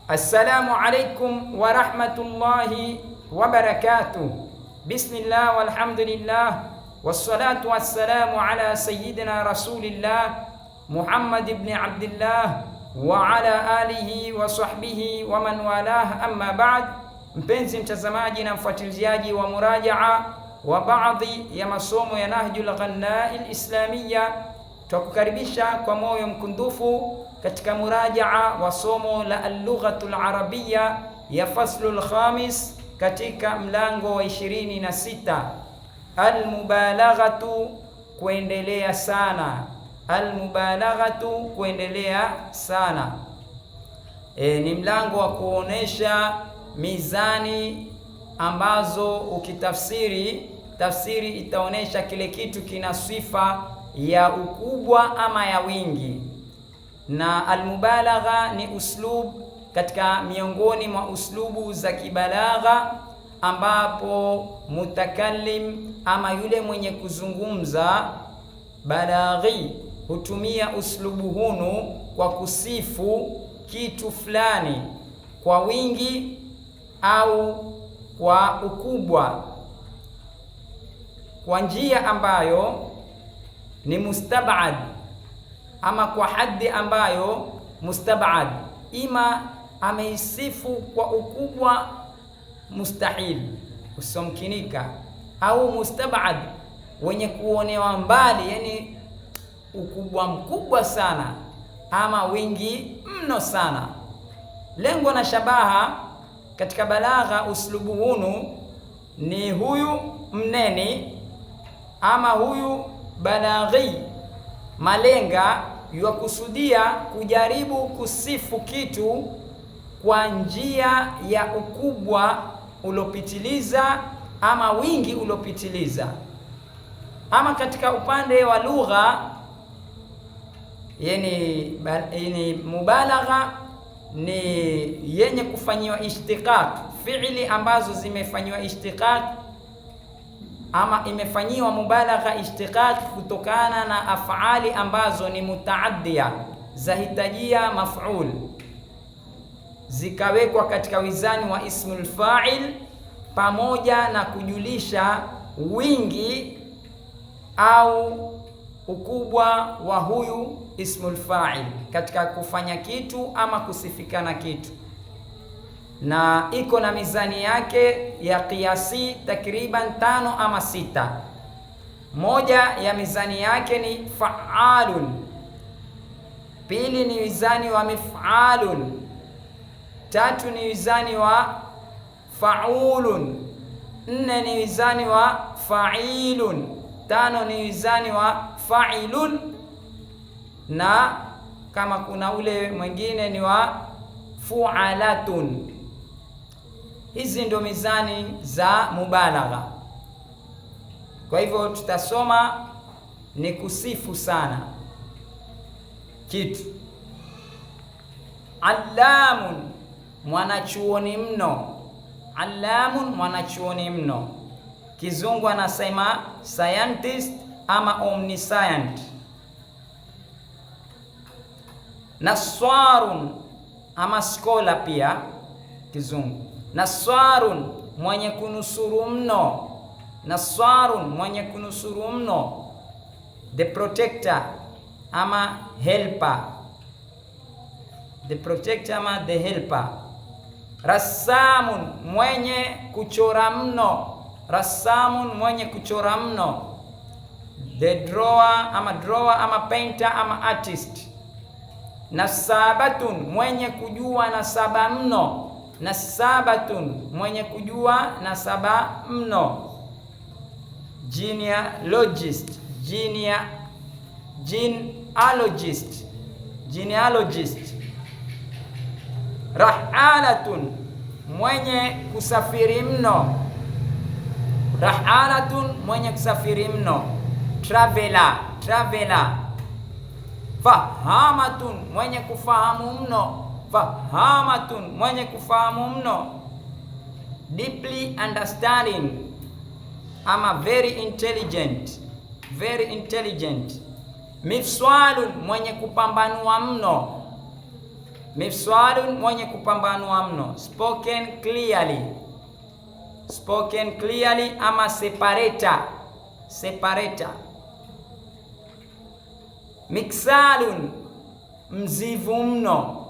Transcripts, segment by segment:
Assalamu alaikum wa rahmatullahi wa barakatuh. Bismillah walhamdulillah wassalatu wassalamu ala sayyidina rasulillah Muhammad ibn Abdillah wa ala alihi wa sahbihi wa man walah, amma ba'd. Mpenzi mtazamaji na mfuatiliaji wa murajaa wa baadhi ya masomo ya Nahjul Ghanai Islamiyya, twakukaribisha kwa moyo mkundufu katika murajaa wa somo la al-lughatul arabiyya ya faslul khamis katika mlango wa 26, al-mubalaghatu, kuendelea sana. Al-mubalaghatu, kuendelea sana. Ni mlango wa kuonesha mizani ambazo ukitafsiri tafsiri itaonesha kile kitu kina sifa ya ukubwa ama ya wingi. Na almubalagha ni uslub katika miongoni mwa uslubu za kibalagha, ambapo mutakallim ama yule mwenye kuzungumza balaghi hutumia uslubu hunu kwa kusifu kitu fulani kwa wingi au kwa ukubwa, kwa njia ambayo ni mustabad ama kwa haddi ambayo mustabad, ima ameisifu kwa ukubwa mustahil usomkinika, au mustabad wenye kuonewa mbali, yani ukubwa mkubwa sana ama wingi mno sana. Lengo na shabaha katika balagha uslubu hunu ni huyu mneni ama huyu balaghi malenga yakusudia kujaribu kusifu kitu kwa njia ya ukubwa ulopitiliza ama wingi ulopitiliza. Ama katika upande wa lugha, yani mubalagha ni yenye kufanyiwa ishtiqaq, fi'li ambazo zimefanyiwa ishtiqaq ama imefanyiwa mubalagha ishtiqaq kutokana na af'ali ambazo ni mutaaddia, zahitajia maf'ul, zikawekwa katika wizani wa ismul fa'il, pamoja na kujulisha wingi au ukubwa wa huyu ismul fa'il katika kufanya kitu ama kusifikana kitu, na iko na mizani yake ya kiasi takriban 5 ama 6. Moja ya mizani yake ni fa'alun, pili ni mizani wa mif'alun, tatu ni mizani wa fa'ulun, 4 ni mizani wa fa'ilun, 5 ni mizani wa fa'ilun, na kama kuna ule mwingine ni wa fu'alatun. Hizi ndio mizani za mubalagha. Kwa hivyo tutasoma ni kusifu sana kitu. Allamun, mwanachuoni mno. Allamun, mwanachuoni mno. Kizungu anasema scientist ama omniscient. Naswarun ama scholar pia kizungu. Naswarun, mwenye kunusuru mno. Naswarun, mwenye kunusuru mno. The protector ama helper. The protector ama the helper. Rassamun, mwenye kuchora mno. Rassamun, mwenye kuchora mno. The drawer ama painter ama artist. Nasabatun, mwenye kujua nasaba mno. Nasabatun, mwenye kujua nasaba mno. Genealogist, genealogist. Rahalatun, mwenye kusafiri mno. Rahalatun, mwenye kusafiri mno. Traveler. Fahamatun, mwenye kufahamu mno. Fahamatun, mwenye kufahamu mno. Deeply understanding ama very intelligent. Mifswalun, mwenye kupambanua mno. Mifsalun, mwenye kupambanua mno. Spoken clearly, spoken clearly ama separator, separator. Miksalun, mzivu mno.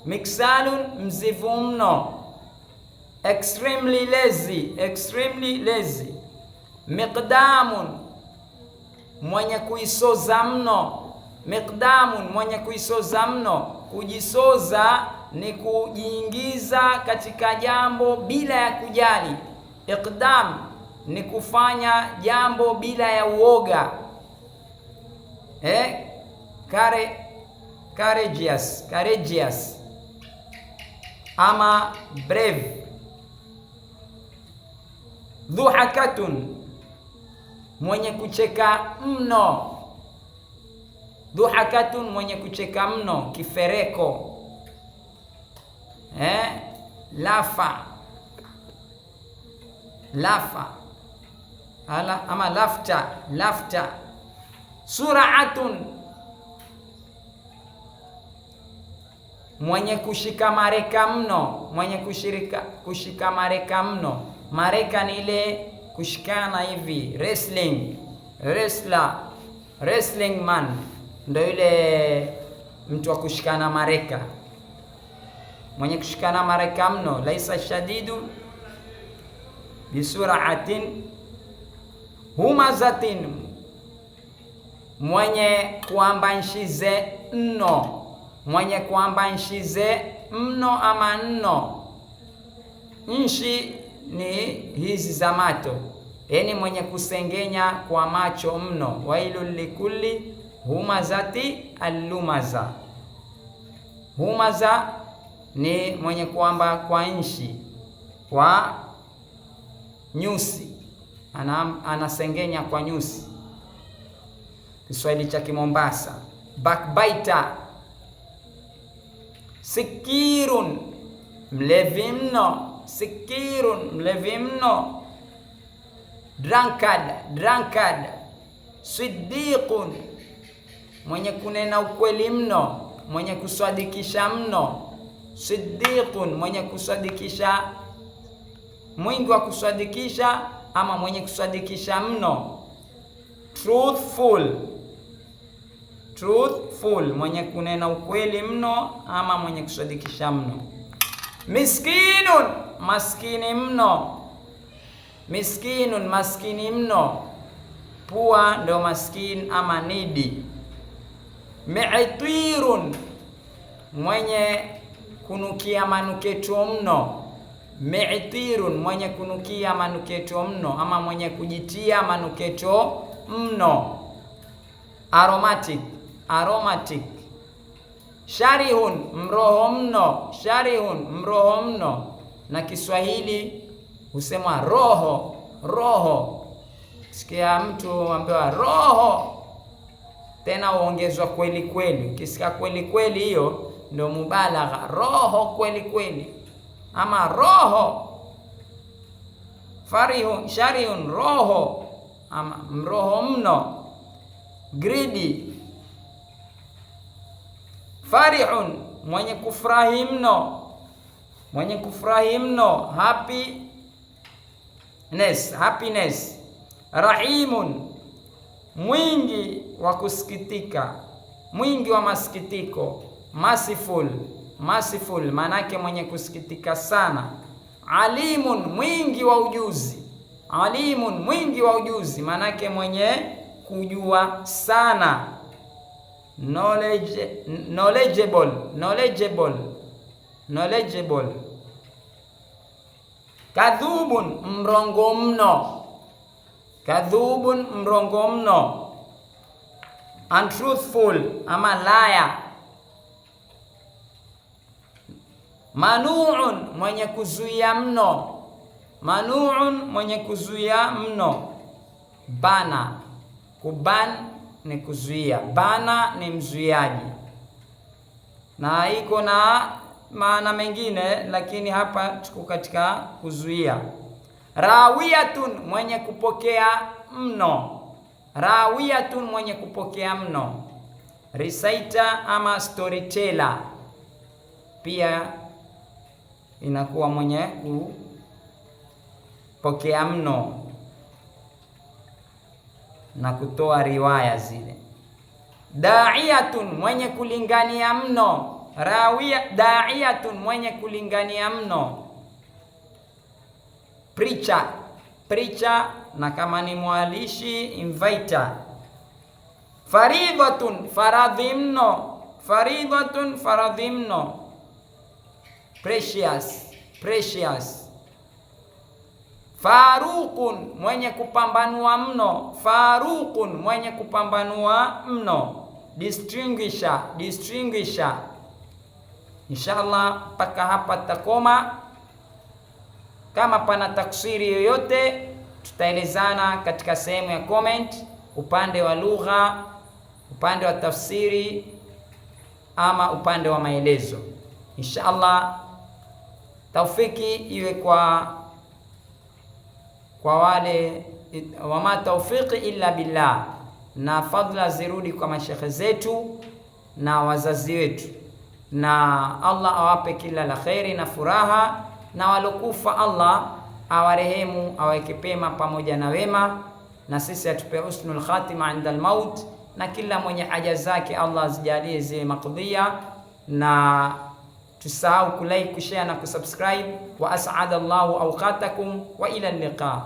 Miksalun, mzivu mno. Extremely lazy, extremely lazy. Miqdamun, mwenye kuisoza mno. Miqdamun, mwenye kuisoza mno. Kujisoza ni kujiingiza katika jambo bila ya kujali. Iqdam ni kufanya jambo bila ya uoga. Courageous, courageous ama brave. Dhuhakatun, mwenye kucheka mno. Dhuhakatun, mwenye kucheka mno, kifereko. Lafa, lafa ama lafta, lafta. Suraatun, mwenye kushika mareka mno, mwenye kushika mareka mno. Mareka ni ile kushikana hivi, wrestling, wrestler, wrestling man, ndio ile mtu wa kushikana mareka, mwenye kushikana mareka mno. Laisa shadidu bisuraatin. Humazatin, mwenye kuambanshize mno, mwenye kuambanshize mno ama nno. Nshi ni hizi za mato, yani mwenye kusengenya kwa macho mno. Wailul likulli humazati allumaza. Humaza ni mwenye kuamba kwa nshi, kwa nyusi, anasengenya kwa nyusi, Kiswahili cha Kimombasa. Backbiter. Sikirun, mlevi mno. Sikirun, mlevi mno. Drunkard, drunkard. Siddiqun, mwenye kunena ukweli mno, mwenye kusadikisha mno. Siddiqun, mwenye kusadikisha, mwingi wa kusadikisha ama mwenye kusadikisha mno. Truthful, truthful, mwenye kunena ukweli mno ama mwenye kusadikisha mno. Miskinun, maskini mno. Miskinun, maskini mno. Pua ndo maskin ama needy. Mi'tirun, mwenye kunukia manuketo mno. Mi'tirun, mwenye kunukia manuketo mno ama mwenye kujitia manuketo mno. Aromatic, aromatic. Sharihun, mroho mno. Sharihun, mroho mno. Na Kiswahili husema roho, roho. Sikia mtu ambaye roho, tena uongezwa kweli kweli. Ukisikia kweli kweli, hiyo ndio mubalagha. Roho kweli kweli ama roho. Farihun, sharihun, roho ama mroho mno. Greedy. Farihun, mwenye kufurahi mno. Mwenye kufurahi mno. Happiness, happiness. Rahimun, mwingi wa kusikitika, mwingi wa masikitiko. Merciful, merciful manake mwenye kusikitika sana. Alimun, mwingi wa ujuzi. Alimun, mwingi wa ujuzi manake mwenye kujua sana. Knowledgeable, knowledgeable, knowledgeable. Kadhubun, mrongo mno. Kadhubun, mrongo mno. Untruthful ama liar. Manuun, mwenye kuzuia mno. Manuun, mwenye kuzuia mno. Bana, kuban ni kuzuia, bana ni mzuiaji, na iko na maana mengine, lakini hapa tuko katika kuzuia. Rawiyatun, mwenye kupokea mno. Rawiyatun, mwenye kupokea mno. Reciter ama storyteller. pia inakuwa mwenye kupokea mno na kutoa riwaya zile. Da'iyatun, mwenye kulingania mno. Rawiya, da'iyatun, mwenye kulingania mno. Preacher, na kama ni mwalishi, inviter. Faridhatun, faradhi mno. Faridhatun, faradhi mno. Precious. Faruqun, mwenye kupambanua mno. Faruqun, mwenye kupambanua mno. Distinguisher. Inshallah mpaka hapa tutakoma. Kama pana taksiri yoyote tutaelezana katika sehemu ya comment, upande wa lugha, upande wa tafsiri ama upande wa maelezo. Inshallah taufiki iwe kwa wale, wama tawfiqi illa billah, na fadhila zirudi kwa mashekhe zetu na wazazi wetu, na Allah awape kila la kheri na furaha, na walokufa Allah awarehemu, awaweke pema pamoja na wema, na sisi atupe husnul khatima inda al-maut, na kila mwenye haja zake Allah azijalie ziwe makdhiya. Na tusahau kulike, kushare na kusubscribe. Wa as'ada Allahu awqatakum wa ila al-liqa.